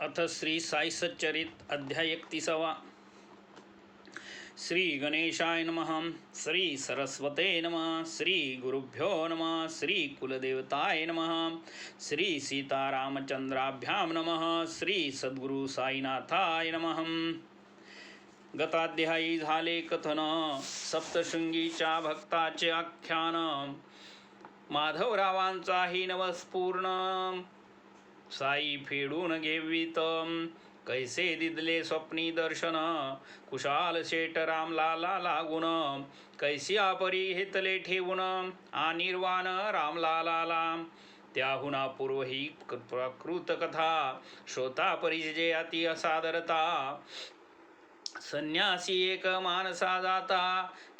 अथ श्री साई सच्चरित अध्याय 31। श्री गणेशाय नमः। श्री सरस्वते नमः। श्री गुरुभ्यो नमः। श्री कुलदेवताय नमः। श्री सीतारामचंद्राभ्याम नमः। श्री सद्गुरु साईनाथाय नमः। गताध्यायी झाले कथन सप्तशृंगीच्या भक्ताचे आख्यान। माधवरावांचाही नवस्पूर्ण साई फेडून घेवित। कैसे दिदले स्वप्नी दर्शन कुशाल शेट रामलाला लागून। कैसी आपरी हेतले ठेवून अनिर्वाण रामलाला। त्याहुना पूर्व ही प्रकृत कथा श्रोता परिजय अति असादरता। संन्यासी एक मानसा जाता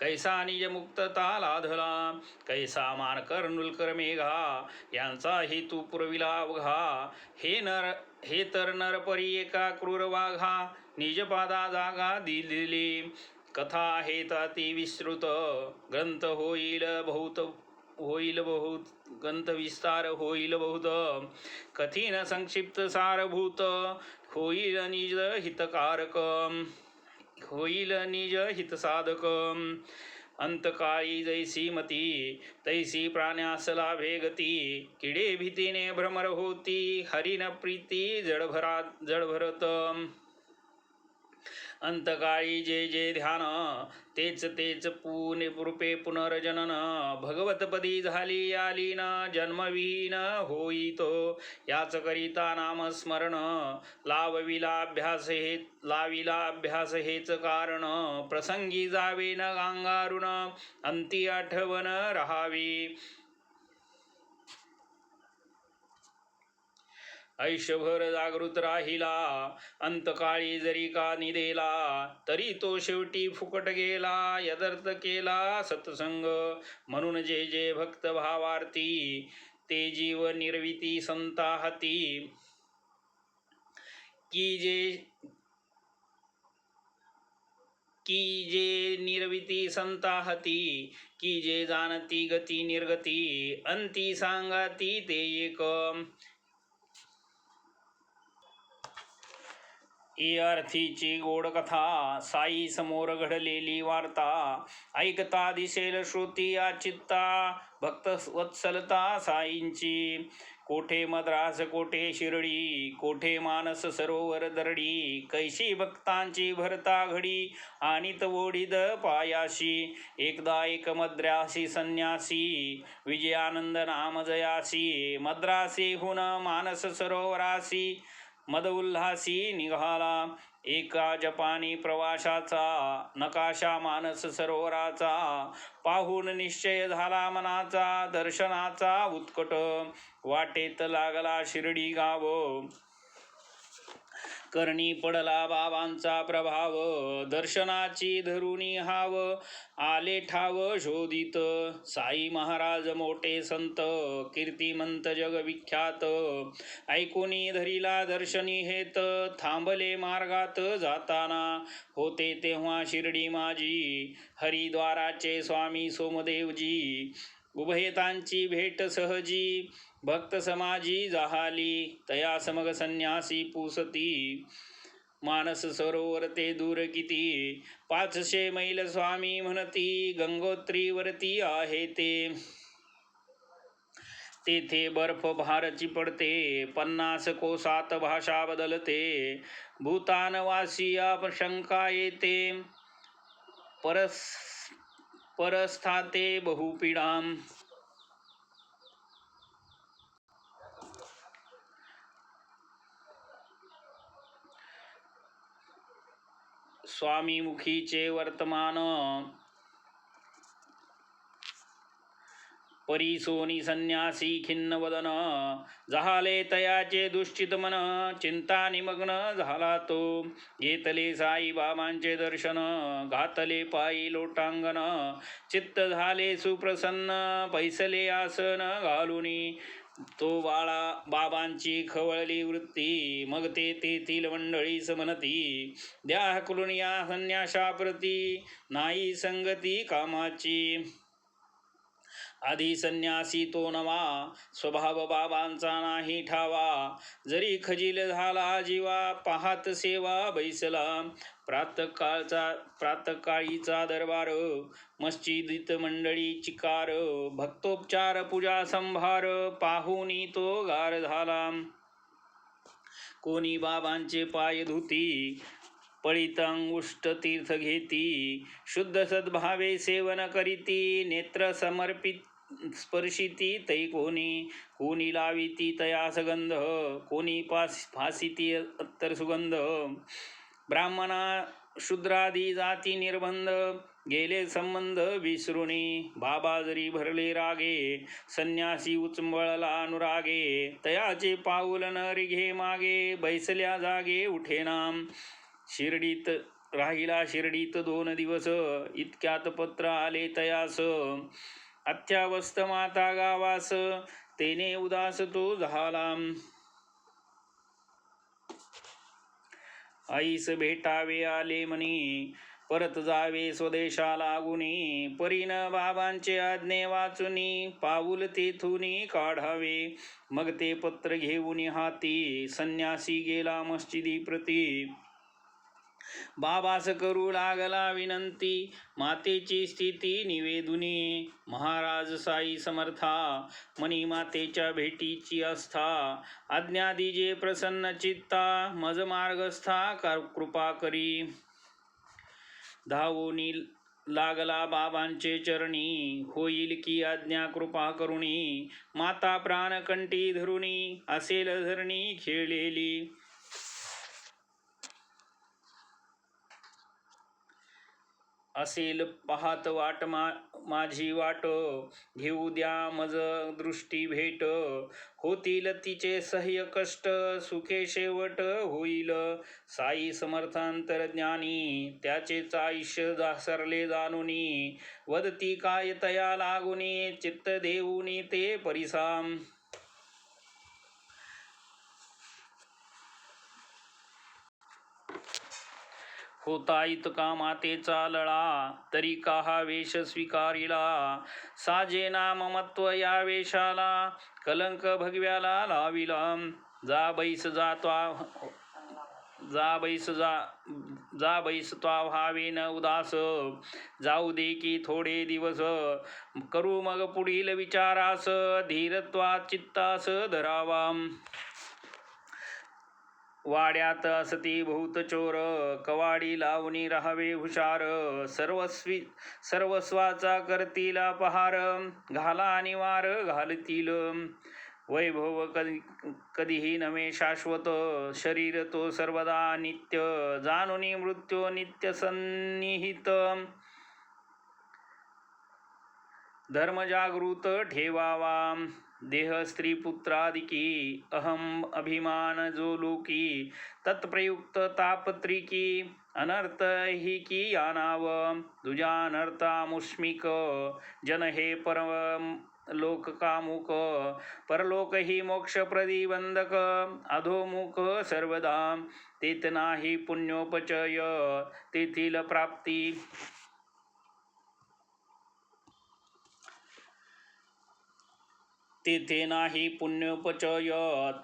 कैसा निज मुक्तता लाधला। कैसा मानकर नुलकर मेघा यांचा हेतू पुरविला अवघा। हे तर नरपरी एका क्रूर वाघा निज पादा जागा दिली। कथा आहेत अति विस्तृत ग्रंथ होईल बहुत ग्रंथ विस्तार होईल बहुत। कठीण संक्षिप्त सारभूत होईल निज हितकारक। होईल निज हितसाधक। अंतकाळी जैसी मती तैसी प्राण्यास लाभे गती। किडे भीतीने भ्रमर होती हरिण प्रीती जडभरत। अंतकाळी जे जे ध्यान तेच तेच रूपे पुनर्जनन। भगवतपदी झाली आलीन जन्मविहीन होईतो याच करिता नामस्मरण। लाविला अभ्यास हेच कारण प्रसंगी जावे न गांगारून अंती आठवण राहावी। आयुष्यभर जागृत राहिला अंतकाळी जरी का निदेला तरी तो शेवटी फुकट गेला। यदर्थ केला सत्संग म्हणून जे जे भक्त भावार्थी ते जीव निर्विती संता हाती। की जे निर्विती संता हाती की जे जाणती गती निर्गती। अंती सांगाती ते एक अर्थीची गोड कथा साई समोर घडलेली वार्ता। ऐकता दिसेल श्रुती चित्ता भक्त वत्सलता साईंची। कोठे मद्रास कोठे शिर्डी कोठे मानस सरोवर दरडी। कैशी भक्तांची भरता घडी आणित ओढीद पायाशी। एकदा एक मद्रासी संन्यासी विजयानंद नाम जयासी। मद्रासीहून मानस सरोवरासी मद उल्हासी निघाला। एका जपानी प्रवासाचा नकाशा मानस सरोवराचा पाहून निश्चय झाला मनाचा दर्शनाचा उत्कट। वाटेत लागला शिर्डी गाव करणी पडला बाबांचा प्रभाव। दर्शनाची धरुणी हाव आले ठाव शोधित। साई महाराज मोठे संत कीर्तिमंत जगविख्यात। ऐकुनी धरिला दर्शनी हेत थांबले मार्गात जाताना। होते तेव्हा शिर्डी माझी हरिद्वाराचे स्वामी सोमदेवजी। उभयतांची भेट सहजी भक्त समाजी जाहाली। तया समग संन्यासी पुसती मानस सरोवर ते दूर किती। 500 मैल स्वामी म्हणती गंगोत्रीवरती आहे ते। तेथे बर्फ भारची पडते 50 कोसात भाषा बदलते। भूतानवासिया शंका येते परस्थाते बहुपीडाम। स्वामी मुखीचे वर्तमान परिसोनी संन्यासी खिन्न वदन। झाले तयाचे दुश्चित मन चिंता निमग्न झाला तो। घेतले साई बाबांचे दर्शन घातले पायी लोटांगण। चित्त झाले सुप्रसन्न पैसले आसन घालुनी। तो बाबांची खवळली वृत्ती मग ते तेथील मंडळीस म्हणती द्या हकलून या संन्याशाप्रती नाही संगती कामाची। आधी संन्यासी तो नवा, स्वभाव बाबांचा नाही ठावा. जरी खजील झाला जीवा, पाहात सेवा बैसला. प्रातकाळीचा दरबार, मस्जिदीत मंडळी चिकार. भक्तोपचार पूजा संभार, पाहुनी तो गार झाला. कोणी बाबांचे पाय धुती, पळीत अंगुष्ट तीर्थ घेती. शुद्ध सद्भावे सेवन करीती, नेत्र समर्पित स्पर्शिती तै कोणी लाविती तया सगंध. कोणी फासिती अत्तर सुगंध. ब्राह्मणा शूद्रादी जाती निर्बंध, गेले संबंध विसरुनी. बाबा जरी भरले रागे, संन्यासी उचंबळला अनुरागे. तयाचे पाऊल न रिघे मागे, बैसल्या जागे उठेनाम. शिर्डीत राहिला शिर्डीत 2 दिवस, इतक्यात पत्र आले तयास. अत्यावस्थ माता गावास, तेने उदास तो झाला. आईस भेटावे आले मनी, परत जावे स्वदेशाला गुणी. परीन बाबांचे आज्ञे वाचुनी, पाऊल तेथुनी काढावे. मग ते पत्र घेऊन हाती, संन्यासी गेला मस्जिदी प्रती. बाबास करू लागला विनंती, मातेची स्थिती निवेदुनी. महाराज साई समर्था, मनी मातेच्या भेटीची आस्था. आज्ञा दिजे प्रसन्न चित्ता, मज मार्गस्था कृपा करी. धावोनी लागला बाबांचे चरणी, होईल की आज्ञा कृपा करुणी. माता प्राणकंठी धरुणी, असेल धरणी खेळलेली. असेल पाहत वाट माझी वाट, घेऊ द्या मज दृष्टी भेट. होतील तिचे सह्य कष्ट, सुखे शेवट होईल. साई समर्थांतरज्ञानी, त्याचेच आयुष्य सरले जाणुनी. वदती काय तया लागुनी, चित्त देऊनी ते परिसाम. होता इतका मातेचा लळा, तरी का हा वेश स्वीकारिला. साजेना ममत्व या वेशाला, कलंक भगव्याला लाविला. जा बैस त्वा व्हावे न उदास, जाऊ दे की थोडे दिवस. करू मग पुढील विचारास, धीरत्वा चित्तास धरावा. वाड्यात असती बहुत चोर, कवाडी लावणी राहावे हुशार. सर्वस्वाचा करतील अपहार, घाला निवार घालतील. वैभव कधीही नव्हे शाश्वत, शरीर तो सर्वदा नित्य. जाणुनी मृत्यू नित्य सन्निहित, धर्म जागृत ठेवावा. देह स्त्री पुत्रादिकी, अहम अभिमान जो लोकी. तत्प्रयुक्त तापत्रिकी, अनर्थ ही की या नाव. तुझ्या अनर्थामुष्मिक, जन हे परम लोक कामुक. परलोक ही मोक्ष प्रतिबंधक, अधोमुख सर्वदा. तेथ नाही पुण्योपचय, तेथील प्राप्ती. तेथे नाही पुण्योपचय,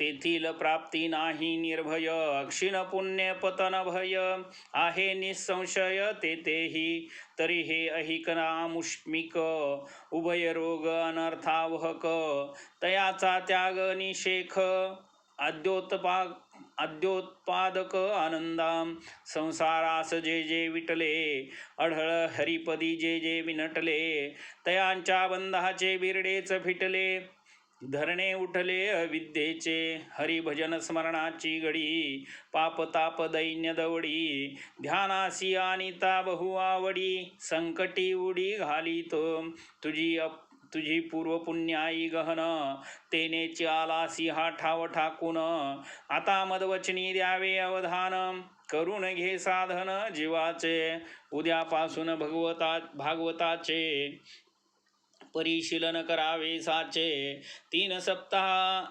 तेथील प्राप्ती नाही निर्भय. क्षीण पुण्य पतन भय, आहे निसंशय तेथेही. तरी हे अहिकनामुष्मिक, उभय रोग अनर्थावहक. तयाचा त्याग निषेख, अद्योत्पादक आनंदा. संसारास जे जे विटले, अढळ हरिपदी जे जे विनटले. तयांच्या बंधाचे बिरडेच फिटले, धरणे उठले अविद्येचे. हरिभजन स्मरणाची घडी, पापताप दैन्य दवडी. ध्यानासी आणिता बहु आवडी, संकटी उडी घालितो. तुझी पूर्व पुण्याई गहन, तेनेची आलासी हा ठाव ठाकून. आता मदवचनी द्यावे अवधान, करून घे साधन जीवाचे. उद्यापासून भागवताचे परिशीलन करावे साचे. 3 सप्ताह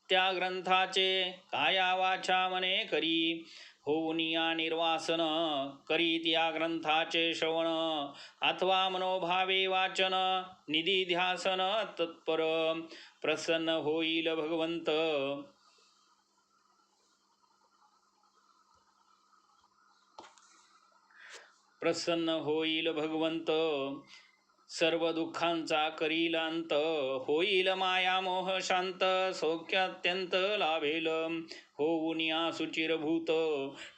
त्या ग्रंथाचे, काया वाचा मने करी. होऊन या निर्वासन करीत या ग्रंथाचे श्रवण अथवा मनोभावे वाचन निधी ध्यासन तत्पर प्रसन्न होईल भगवंत. प्रसन्न होईल भगवंत. सर्व दुःखांचा करील अंत होईल माया मोह शांत सौख्य अत्यंत लाभेल. होऊन या सुचिरभूत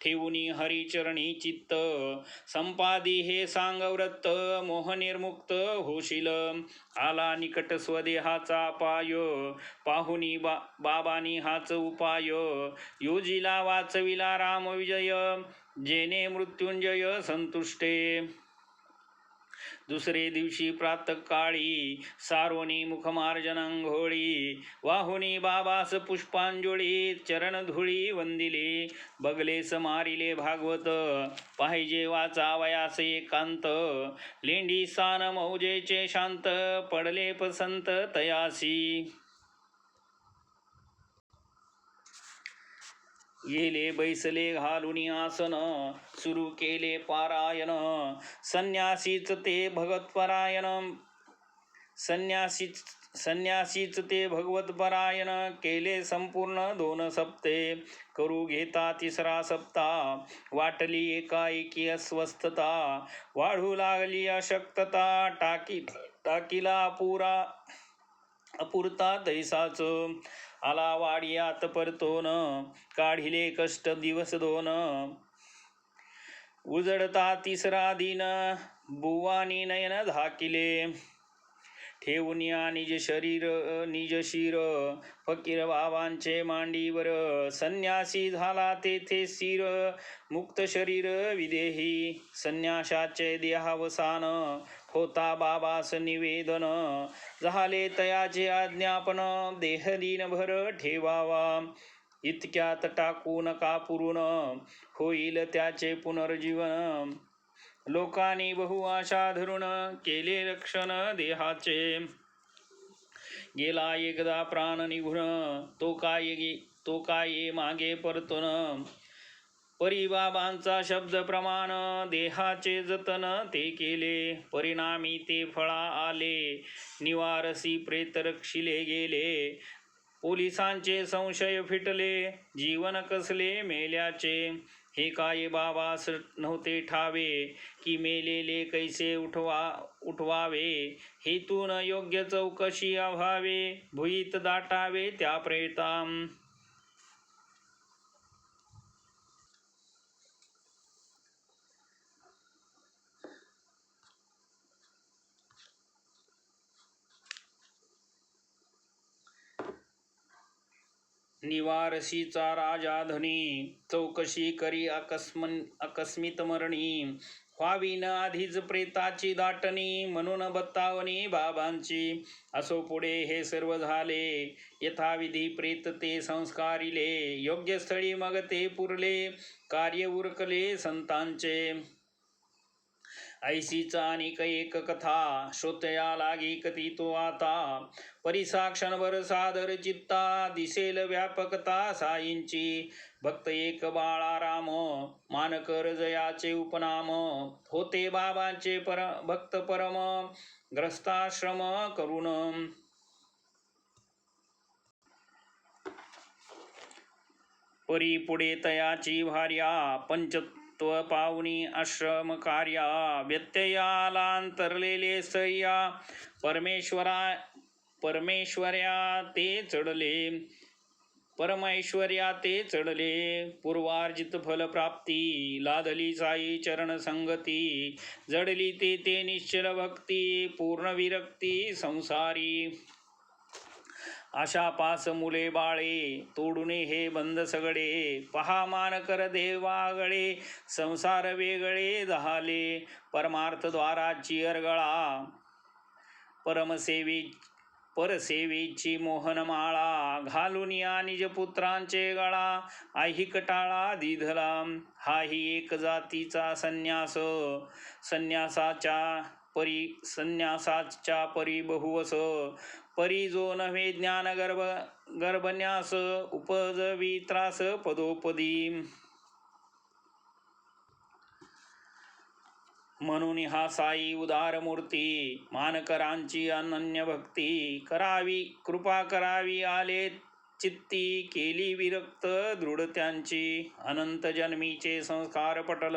ठेवून हरिचरणी चित्त संपादी हे सांग व्रत मोह निर्मुक्त होशील. आला निकट स्वदेहाचा पाय पाहुनी बाबानी हाच उपाय योजीला वाचविला राम विजय जेने मृत्युंजय संतुष्टे. दुसरे दिवशी प्रातःकाळी सारोनी मुखमार्जनांघोळी वाहुनी बाबास पुष्पांजोळी चरणधुळी वंदिले बगलेस मारिले भागवत पाहिजे वाचावयास एकांत लेंडी सान मौजेचे शांत पडले पसंत तयासी. गेले बैसले घालून आसन सुरू केले पारायण संन्यासीच ते भगवतपरायण संन्यासीच ते भगवतपरायण केले संपूर्ण 2 सप्ते करू घेता 3रा सप्ताह वाटली एकाएकी अस्वस्थता वाढू लागली अशक्तता टाकीला अपुरता तैसाच आला वाडियात परतोन काढिले कष्ट दिवस 2 उजडता 3रा दिन बुवानी नयन धाकिले ठेवून या निज शिर फकीर बाबांचे मांडीवर संन्यासी झाला तेथे स्थिर मुक्त शरीर विदेही संन्यासाचे देहावसान होता बाबास निवेदन झाले तयाचे आज्ञापन देह दिनभर ठेवावा इतक्यात टाकू नका पुरून होईल त्याचे पुनर्जीवन. लोकांनी बहु आशा धरून केले रक्षण देहाचे गेला एकदा प्राण निघून तो काय मागे परतून परी बाबांचा शब्द प्रमाण देहाचे जतन ते केले परिणामी ते फळा आले निवारसी प्रेत रक्षिले गेले पोलिसांचे संशय फिटले जीवन कसले मेल्याचे हे काय बाबास नव्हते ठावे की मेलेले कैसे उठवावे हेतून योग्य चौकशी अभावे भुईत दाटावे त्या प्रेताम. निवारसीचा राजा धनी चौकशी करी अकस्मित मरणी व्हावी न आधीच प्रेताची दाटणी म्हणून बतावणी बाबांची. असो पुढे हे सर्व झाले यथाविधी प्रेत ते संस्कारिले योग्य स्थळी मग ते पुरले कार्य उरकले संतांचे. ऐसीचा अनेक एक कथा श्रोतया लागी कथितो आता परिसा क्षणभर सादर चित्ता दिसेल व्यापकता साईंची. भक्त एक बाळाराम मानकर जयाचे उपनाम होते बाबांचे भक्त परम ग्रस्ताश्रम करून. परी पुढे तयाची भार्या पंचत्व पाहुनी आश्रम कार्या व्यत्ययालांतरलेले सह्या परमेश्वर्या ते चढले पूर्वार्जित फल प्राप्ती लादली साई चरण संगती जडली ते निश्चल भक्ती पूर्ण विरक्ती संसारी. आशा पास मुले बाळे तोडून हे बंद सगळे पहा मानकर देवागळे संसार वेगळे झाले परमार्थ द्वाराची अरगळा परसेवेची मोहनमाळा घालून या निज पुत्रांचे गळा ऐहिक टाळा दिधला. हाही एक जातीचा संन्यास संन्यासाच्या परी बहुवस परी जो नव्हे ज्ञान गर्भन्यास उपजवी त्रास पदोपदी. म्हणून हा साई उदार मूर्ती, मानकरांची अनन्य भक्ती करावी, कृपा करावी आले चित्ती, केली विरक्त दृढ त्यांची, अनंत जन्मीचे संस्कार पटल,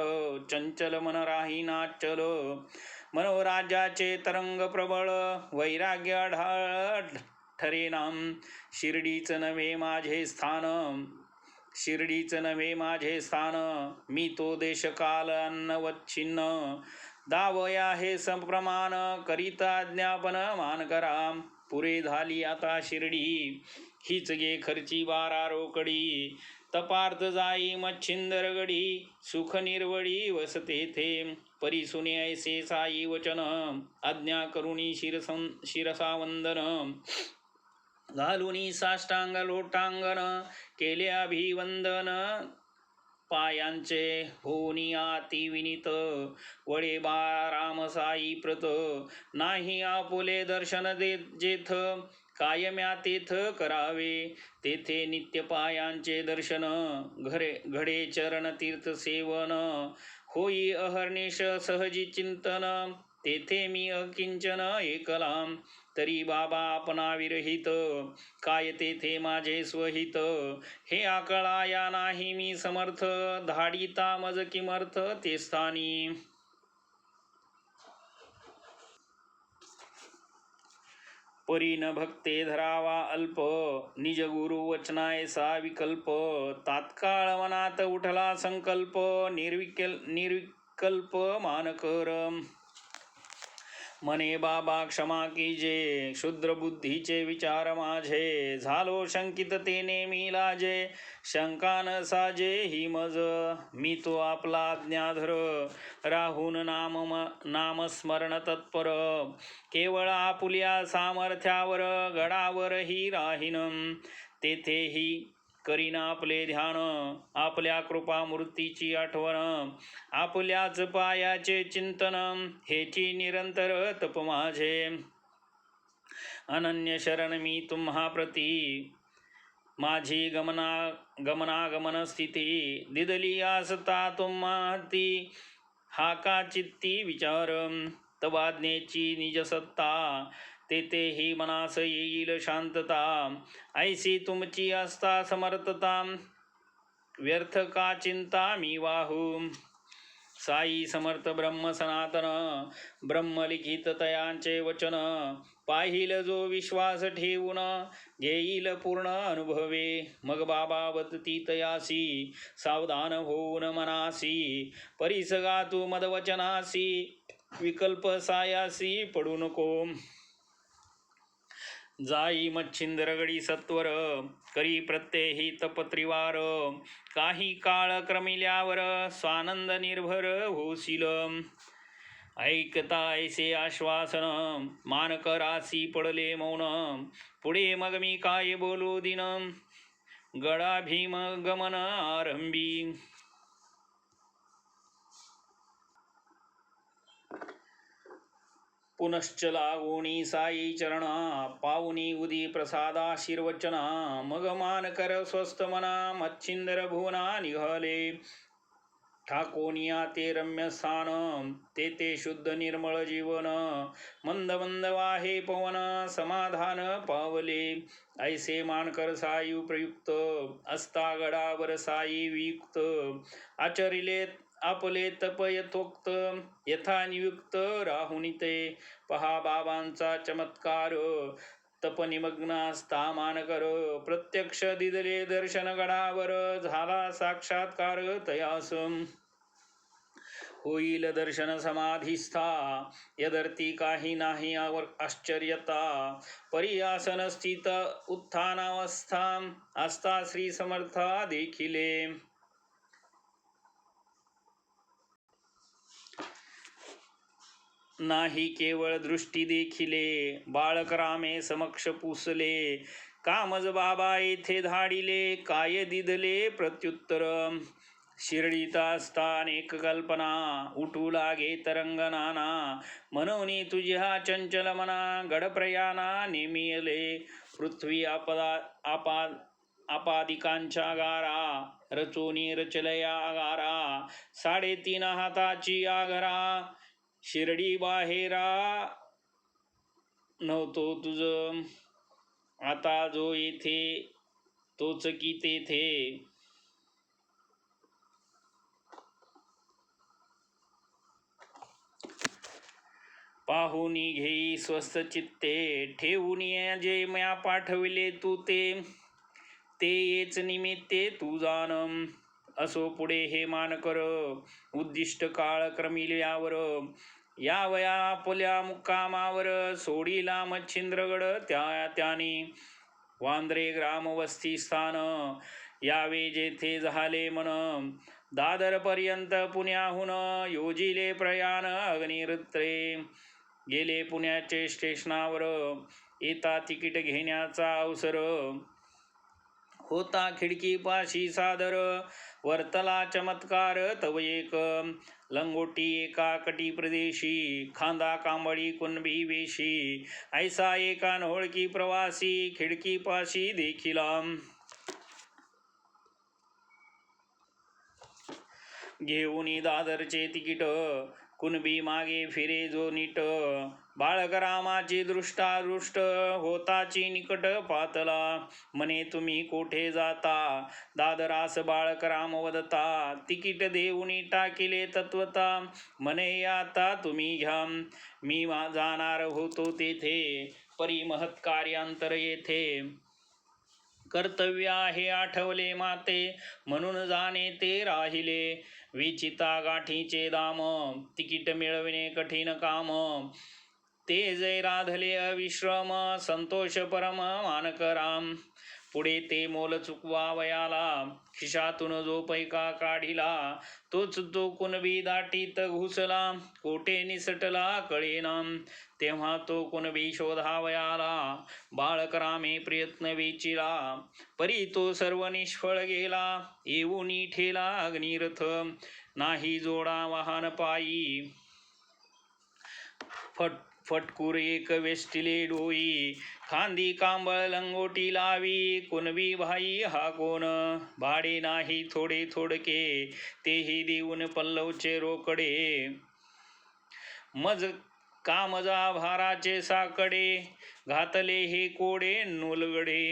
चंचल मन राही नाचल, मनोराज्याचे तरंग प्रबळ, वैराग्य आढाळ ठरेनाम, शिर्डीच नव्हे माझे स्थान, शिर्डीच नव्हे माझे स्थान, मी तो देशकाल अन्नवच्छिन्न, दावया हे संप्रमाण, करिता ज्ञापन मान करा, पुरे झाली आता शिर्डी, हीच गे खर्ची 12 रोकडी, तपार्थ जाई मच्छिंदर गडी, सुख निर्वळी वसते थे, परिसुने ऐसे साई वचन, आज्ञा करुणी शिरसा वंदन, घालुनी साष्टांग लोटांगण, केले अभिवंदन, पायांचे होनी आती विनीत, वळे राम साई प्रत, नाही आपुले दर्शन जेथ, कायम्या तेथ करावे, तेथे नित्य पायांचे दर्शन, घडे चरण तीर्थ सेवन, होई अहर्निश सहजी चिंतन, तेथे मी अकिंचन एकला, तरी बाबा आपणा विरहित, काय तेथे माझे स्वहित, हे आकळा या नाही मी समर्थ, धाडिता मज किमर्थ ते स्थानी, परी न भक्ते धरावा अल्प, निज गुरु वचनायसा विकल्प, तात्काळ मनात उठला संकल्प, निर्विकल्प मानकर, मने बाबा क्षमा कीजे, क्षुद्र बुद्धीचे विचार माझे, झालो शंकित ते नेमी लाजे, शंका न साजे ही मज, मी तो आपला आज्ञाधर, राहून नामस्मरण तत्पर, केवळ आपुल्या सामर्थ्यावर, गडावरही राहीन, तेथेही करीना आपले ध्यान, आपल्या कृपामूर्तीची आठवण, आपल्याच पायाचे चिंतन, हेची निरंतर तप माझे, अनन्य शरण मी तुम्हा प्रती, माझी गमनागमन स्थिती, दिदली आसता तुम्हाती, हाका चित्ती विचार, तवाज्ञेची निज सत्ता, तेथेही मनास येईल शांतता, ऐसी तुमची असता समर्थता, व्यर्थ का चिंता मी वाहू, साई समर्थ ब्रह्म सनातन, ब्रह्मलिखित तयांचे वचन, पाहिल जो विश्वास ठेवून, घेईल पूर्ण अनुभवे, मग बाबा वदती तयासी, सावधान होऊन मनासी, परिसगा तू मदवचनासी, विकल्प सायासी पडू नको, जाई मच्छिंद्रगडी सत्वर, करी प्रत्येही तपत्रिवार, काही काळ क्रमिल्यावर, स्वानंद निर्भर होशील, ऐकता ऐसे आश्वासन, मानकरासी पडले मौन, पुढे मग मी काय बोलू दिन, गडा भीम गमन आरंभी, पुनश्च लागोणी साई चरणा, पाऊनी उदी प्रसादाशीर्वचना, मग मानकर स्वस्थ मना, मच्छिंद्र भुवना निघाले, ठाकोनिया ते रम्य स्थान, तेथे शुद्ध निर्मळ जीवन, मंद मंद वाहे पवन, समाधान पावले, ऐसे मानकर साई प्रयुक्त, असता गडावर साई वियुक्त, आचरिले आपले तप यथोक्त, यथा नियुक्त राहुनी ते, पहा बाबांचा चमत्कार, तप निमग्नास्ता मानकर, प्रत्यक्ष दिदले दर्शन गडावर, झाला साक्षात्कार तयास, होईल दर्शन समाधिस्था, यदर्थी काही नाही आश्चर्यता, परियासन स्थित उत्थानावस्था, असता श्री समर्था देखिले, नाही केवळ दृष्टी देखिले, बाळक रामे समक्ष पुसले, कामज बाबा येथे धाडिले, काय दिदले प्रत्युत्तर, शिर्डीता असता अनेक कल्पना, उठू लागे तरंग नाना, म्हणून तुझ्या चंचल मना, गडप्रयाणा नेमियले, पृथ्वी आपादिकांच्या गारा, रचोनी रचलया आगारा, 3.5 हाताची आगरा, शिर्डी बाहेरा नव्हतो तुझ, आता जो येथे तोच की तेथे. पाहुनी घेई स्वस्थ चित्ते, ठेवून जे म्या पाठविले तू ते येच निमित्ते तू जाण. असो पुढे हे मानकर, उद्दिष्ट काळ क्रमिल्यावर. या वया आपल्या मुक्कामावर, सोडीला मच्छिंद्रगड त्याने. वांद्रे ग्रामवस्ती स्थान, यावे जेथे झाले मन. दादरपर्यंत पुण्याहून योजिले प्रयाण अग्निरुत्रे. गेले पुण्याचे स्टेशनावर, येता तिकीट घेण्याचा अवसर. होता खिडकीपाशी सादर, वर्तला चमत्कार तव एक. लंगोटी एका कटी प्रदेशी, खांदा कांबळी कुणबी वेशी. ऐसा एका अनोळखी प्रवासी, खिडकीपाशी देखिला. घेऊनी दादरचे तिकीट, कुणबी मागे फिरे जो नीट. बाळकरामाची दृष्टादृष्ट, होताची निकट पातला. म्हणे तुम्ही कोठे जाता, दादरास बाळकराम वदता. तिकीट देऊनी टाकिले तत्वता, म्हणे आता तुम्ही घ्या. मी जाणार होतो तेथे, परी महत् कार्यांतर येथे. कर्तव्य आहे आठवले माते, म्हणून जाणे ते राहिले. विचिता गाठीचे दाम, तिकीट मिळविणे कठीण काम. ते जय राधले अविश्रम, संतोष परम मानकराम. पुढे ते मोल चुकवावयाला, खिशातून जो पैका काढिला. तोच तो कुणबी दाटीत घुसला, कोठे निसटला कळेना. तेव्हा तो कुणबी शोधावयाला, बाळकरामे प्रयत्न वेचिला. परी तो सर्व निष्फळ गेला, येऊनी ठेला अग्निरथ. नाही जोडा वाहन पायी, फटकूर एक वेष्टिले डोई. खांदी कांबळ लंगोटी लावी, कुणबी भाई हा कोण. भाडे नाही थोडे थोडके, तेही देऊन पल्लवचे रोकडे. मज कामजा भाराचे साकडे, घातले हे कोडे नूलगडे.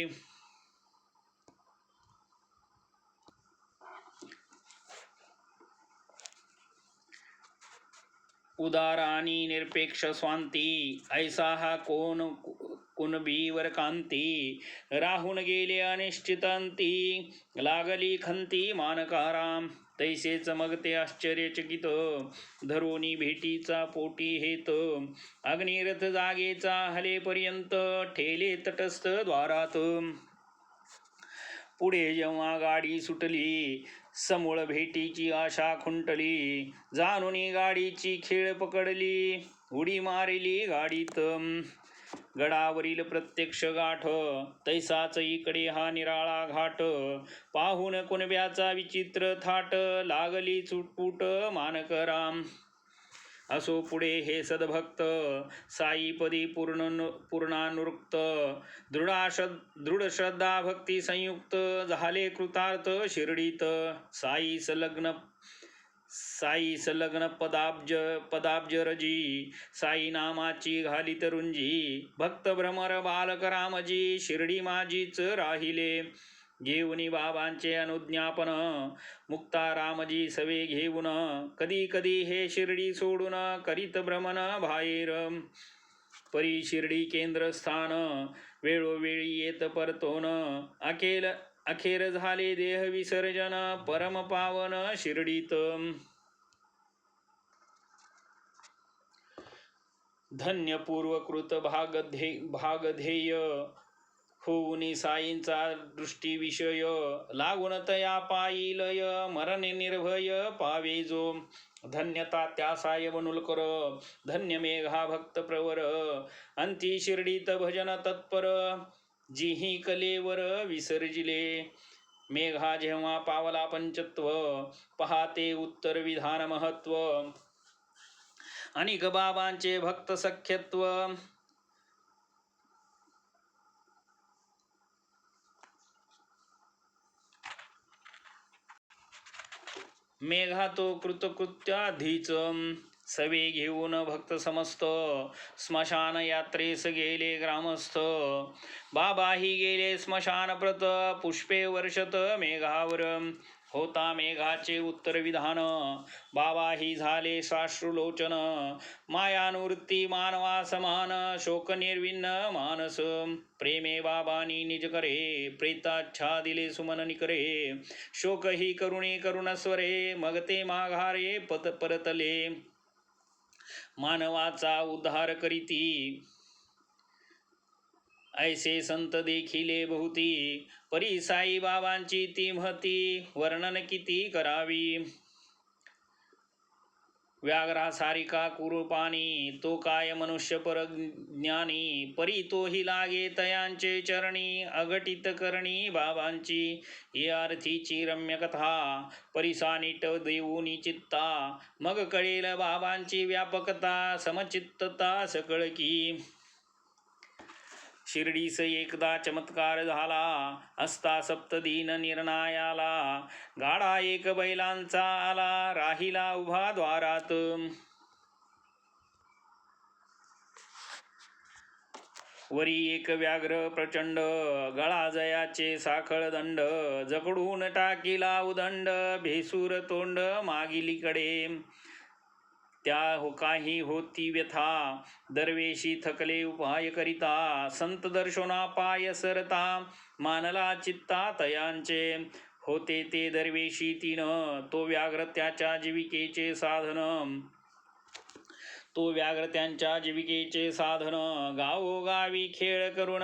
उदार आणि निरपेक्ष स्वांती, ऐसा हा कोण कुणबीवर कांती. राहून गेले अनिश्चितांती, लागली खंती मानकाराम. तैसेच मग ते आश्चर्यचकित, धरोनी भेटीचा पोटी हेत. अग्निरथ जागेचा हलेपर्यंत, ठेले तटस्थ द्वारात. पुढे जेव्हा गाडी सुटली, समूळ भेटीची आशा खुंटली. जाणूनी गाडीची खीळ पकडली, उडी मारली गाडीत. गडावरील प्रत्यक्ष गाठ, तैसाच इकडे हा निराळा घाट. पाहून कुणब्याचा विचित्र थाट, लागली चुटपुट मानकराम. असो पुढे हे सद्भक्त, साईपदी पूर्णानुरक्त. दृढ श्रद्धा भक्ती संयुक्त, झाले कृतार्थ शिर्डीत. साई संलग्न पदाब्ज रजी, साई नामाची घालित रुंजी. भक्त भ्रमर बालक रामजी, शिर्डी माझीच राहिले. घेऊनी बाबांचे अनुज्ञापन, मुक्तारामजी सवे घेऊन. कधी कधी हे शिर्डी सोडून, करीत भ्रमण बाहेर. परी शिर्डी केंद्रस्थान, वेळोवेळी येत परतोन. अखेर झाले देह विसर्जन, परम पावन शिर्डीत. धन्य पूर्वकृत भागधेय, होऊनी साईंचा दृष्टी विषय. लागून तया पायी लय, मरण निर्भय पावे जो. धन्यता त्या साय वनुलकर, धन्य मेघा भक्त प्रवर. अंती शिर्डीत भजन तत्पर, जिही कलेवर विसर्जिले. मेघा जेव्हा पावला पंचत्व, पहाते उत्तर विधान महत्व. अनिक बाबांचे भक्त सख्यत्व, मेघा तो कृतकृत्याधीच. सवे घेऊन भक्त समस्त स्मशान यात्रेस गेले ग्रामस्थ. बाबाही गेले स्मशान प्रत पुष्पे वर्षत मेघावर. होता मेघाचे उत्तर विधान बाबाही झाले साश्रुलोचन. मायानुवृत्ती मानवा समान शोक निर्विन्न मानस. प्रेमे बाबानी निज करे प्रेताच्छा दिले सुमन निकरे. शोक ही करुणे करुणस्वरे मग ते माघारे परतले. मानवाचा उद्धार करीती ऐसे संत देखिले बहुती. परी साई बाबांची ती महती वर्णन किती करावी. व्याघ्रा सारिका कुरूपानी तो काय मनुष्य परज्ञानी. परी तोही लागे तयांचे चरणी अघटित करणी बाबांची. ही अर्थीची रम्य कथा परिसा नीट देऊनी चित्ता. मग कळेल बाबांची व्यापकता समचित्तता सकळ की. शिर्डीस एकदा चमत्कार झाला असता सप्तदीन निर्णायाला. गाडा एक बैलांचा आला राहिला उभा द्वारात. वरी एक व्याघ्र प्रचंड गळा जयाचे साखळ दंड. जकडून टाकीला उदंड भेसूर तोंड मागिलीकडे. त्या काही होती व्यथा दरवेशी थकले उपाय करिता. संत दर्शना पाय सरता मानला चित्ता तयांचे. होते ते दरवेशी तीन तो व्याघ्र त्याच्या जीविकेचे साधन. तो व्याघ्र त्यांच्या जीविकेचे साधन. गावोगावी खेळ करून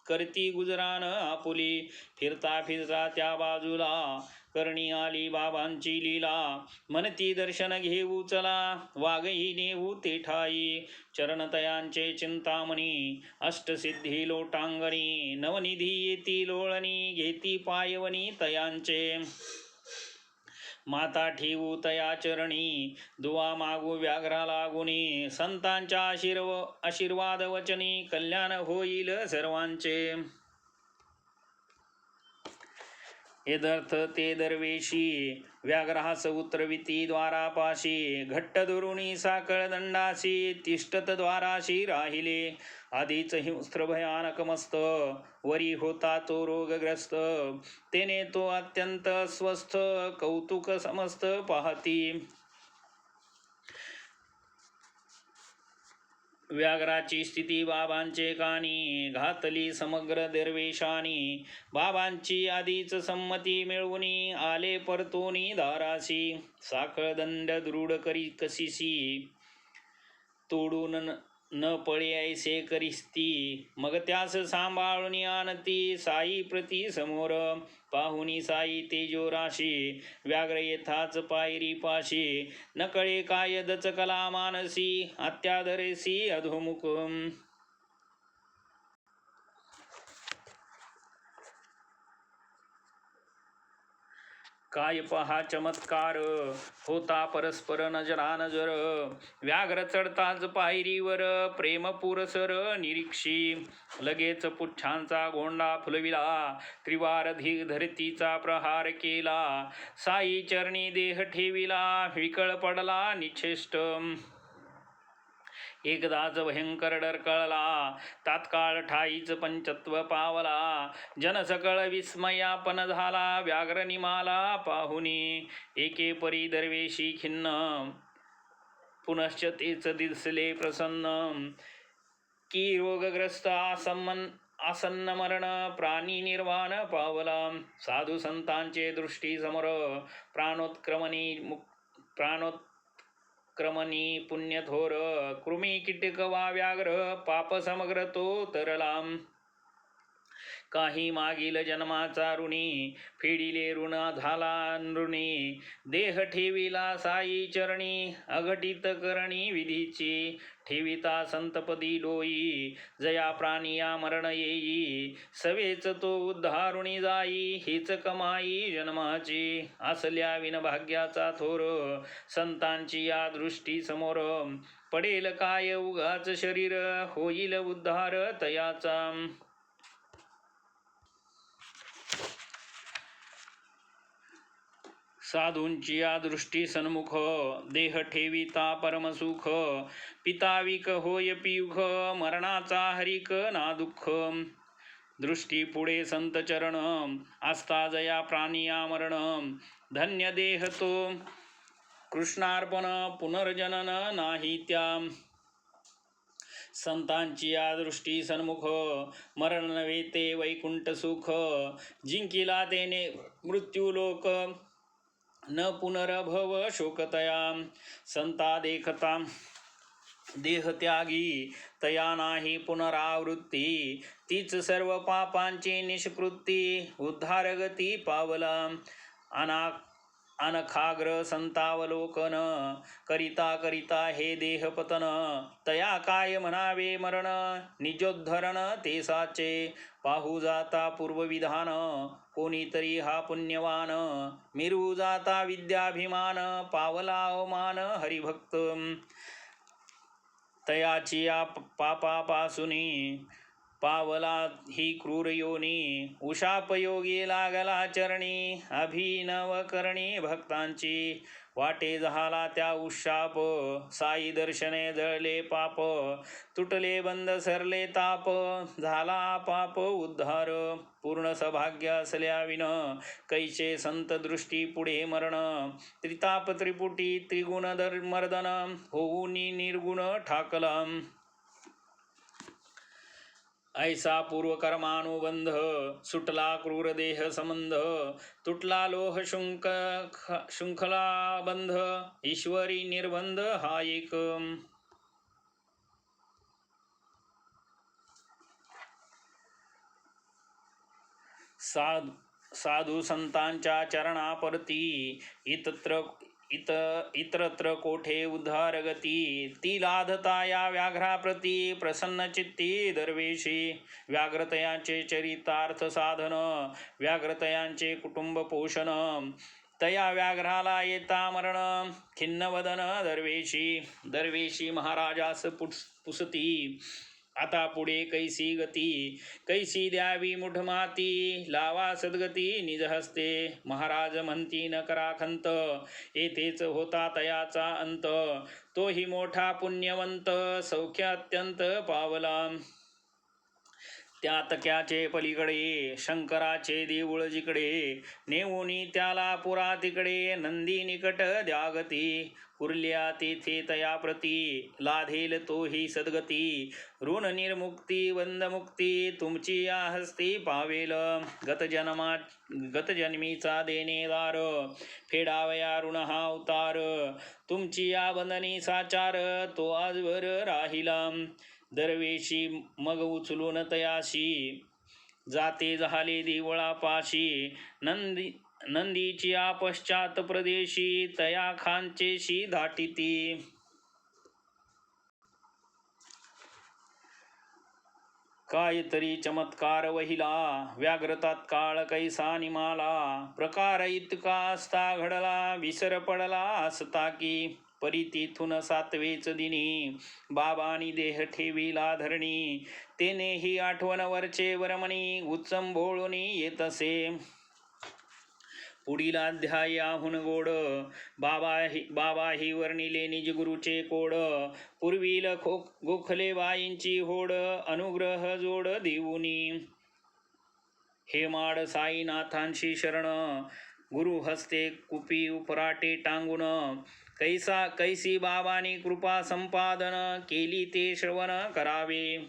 करती गुजरान आपुली. फिरता फिरता त्या बाजूला करणी आली बाबांची लीला. म्हणती दर्शन घेऊ चला वाघही नेऊ ते ठाई. चरणतयांचे चिंतामणी अष्टसिद्धी लोटांगणी. नवनिधी येती लोळणी घेती पायवणी तयांचे. माता ठेवू तया चरणी दुवा मागू व्याघ्रा लागुनी. संतांच्या आशीर्वाद वचनी कल्याण होईल सर्वांचे. यदर्थ ते दरवेशी व्याघ्रास उतरविती द्वारापाशी. घट्ट दुरुणी साखळ दंडासी तिष्ठत द्वाराशी राहिले. आधीच हिंस्त्र भयानक मस्त वरी होता तो रोगग्रस्त. तेने तो अत्यंत स्वस्थ कौतुक समस्त पाहती. व्याघ्राची स्थिती बाबांचे कानी घातली समग्र दरवेशानी. बाबांची आधीच संमती मिळवूनी आले परतोनी दारासी. साखळ दंड दृढ करी कसिसी तोडून न पळे ऐसे करिस्ती. मग त्यास सांभाळून आणती साई प्रती समोर. पाहुनी साई तेजोराशी व्याघ्र येथाच पायरी पाशी. न कळे काय दचकला मानसी अत्यादरेसी अधोमुख. काय पहा चमत्कार होता परस्पर नजरानजर. व्याघ्र चढताच पायरीवर प्रेम पुरसर निरीक्षी. लगेच पुच्छांचा गोंडा फुलविला त्रिवार धरतीचा प्रहार केला. साई चरणी देह ठेविला विकळ पडला निश्चेष्ट. एकदाच भयंकर डरकळला तात्काळ ठाईच पंचत्व पावला. जनसकळ विस्मयापन झाला व्याघ्र निमाला पाहुनी. एके परी दरवेशी खिन्न पुनश्च तेच दिसले प्रसन्न. की रोगग्रस्त आसन्न मरण प्राणी निर्वाण पावला. साधू संतांचे दृष्टी समोर प्राणोत्क्रमणी पुण्यथोर. कृमी कीटक वा व्याघ्र पाप समग्र तो तरला. काही मागील जन्माचा ऋणी फेडिले ऋण झाला नृणी. देह ठेविला साई चरणी अघटित करणी विधीची. ठेविता संतपदी डोई जया प्राणिया मरण येई. सवेच तो उद्धारुणी जाई हीच कमाई जन्माची. असल्या विनभाग्याचा थोर संतांची या दृष्टी समोर. पडेल काय उगाच शरीर होईल उद्धार तयाचा. साधूंची या दृष्टी सन्मुख देह ठेविता परमसुख पिताविक होय पियुख मरणाचा हरिक ना दुःख दृष्टी पुढे संत चरण आस्था जया प्राणिया मरण धन्य देह तो कृष्णार्पण पुनर्जनन नाही त्या संतांची या दृष्टी सन्मुख मरण नव्हे ते वैकुंठ सुख जिंकिला तेने मृत्यूलोक न पुनरभव शोकतया संता देखता देह त्यागी तया नाही पुनरावृत्ती तीच सर्व पापांची निष्कृती उद्धारगती पावला अनखाग्र संतावलोकन करिता करिता हे देहपतन तया काय म्हणावे मरण निजोद्धरण ते साचे पाहू जाता पूर्वविधान कोणीतरी हा पुण्यवान मिरू जाता विद्याभिमान पावला अवमान हरिभक्त तयाची या पापापासूनी पावला ही क्रूर योनी उशापयोगी लागला चरणी अभिनव करणी भक्तांची वाटे झाला त्या उशाप साई दर्शने जळले पाप तुटले बंद सरले ताप झाला पाप उद्धार पूर्ण सौभाग्य असल्या विन कैचे संत दृष्टी पुढे मरण त्रिताप त्रिपुटी त्रिगुण मर्दन होऊन निर्गुण ठाकला ऐसा पूर्वकर्मानुबंध सुटला क्रूर देह संबंध तुटला लोह शृंखला बंध ईश्वरी निर्बंध हा एक साधू संतांच्या चरणापरती इतरत्र कोठे उद्धारगती ती लाधता या व्याघ्राप्रती प्रसन्न चित्ती दरवेशी व्याघ्रतयांचे चरितार्थ साधन व्याघ्रतयांचे कुटुंब पोषण तया व्याघ्राला येता मरण खिन्नवदन दरवेशी महाराजास पुसती आता पुढे कैसी गती कैसी द्यावी मुठ माती लावा सद्गती निज हस्ते महाराज म्हणती न करा खंत येथेच होता तयाचा अंत तोही मोठा पुण्यवंत सौख्य अत्यंत पावला त्या तक्याचे पलीकडे शंकराचे देऊळ जिकडे नेऊनी त्याला पुरा तिकडे नंदी निकट द्यागती उरल्या तेथे तया प्रती लाधेल तोही सद्गती ऋण निर्मुक्ती बंधमुक्ती तुमची या हस्ती पावेल गतजन्मीचा देणेदार फेडावया ऋण हा अवतार तुमची या बंधनी साचार तो आजवर राहिला दरवेशी मग उचलून तयाशी जाते झाले देवळापाशी नंदीची पश्चात प्रदेशी तया खांचेशी धाटिती काहीतरी चमत्कार वहिला व्याघ्र तात्काळ कैसा निमाला प्रकार इतका असता घडला विसर पडला असता की परी तिथून सातवेच दिनी बाबांनी देह ठेविला धरणी तेनेही आठवण वरचे वरमणी उच्चंभोळून येत असे पुढील अध्यायाहून गोड बाबाही वर्णिले निज गुरुचे कोड पूर्वील गोखले बाईंची होड अनुग्रह जोड देऊनी हेमाड साईनाथांशी शरण गुरु हस्ते कुपी उपराटे टांगून कैसी बाबांनी कृपा संपादन केली ते श्रवण करावे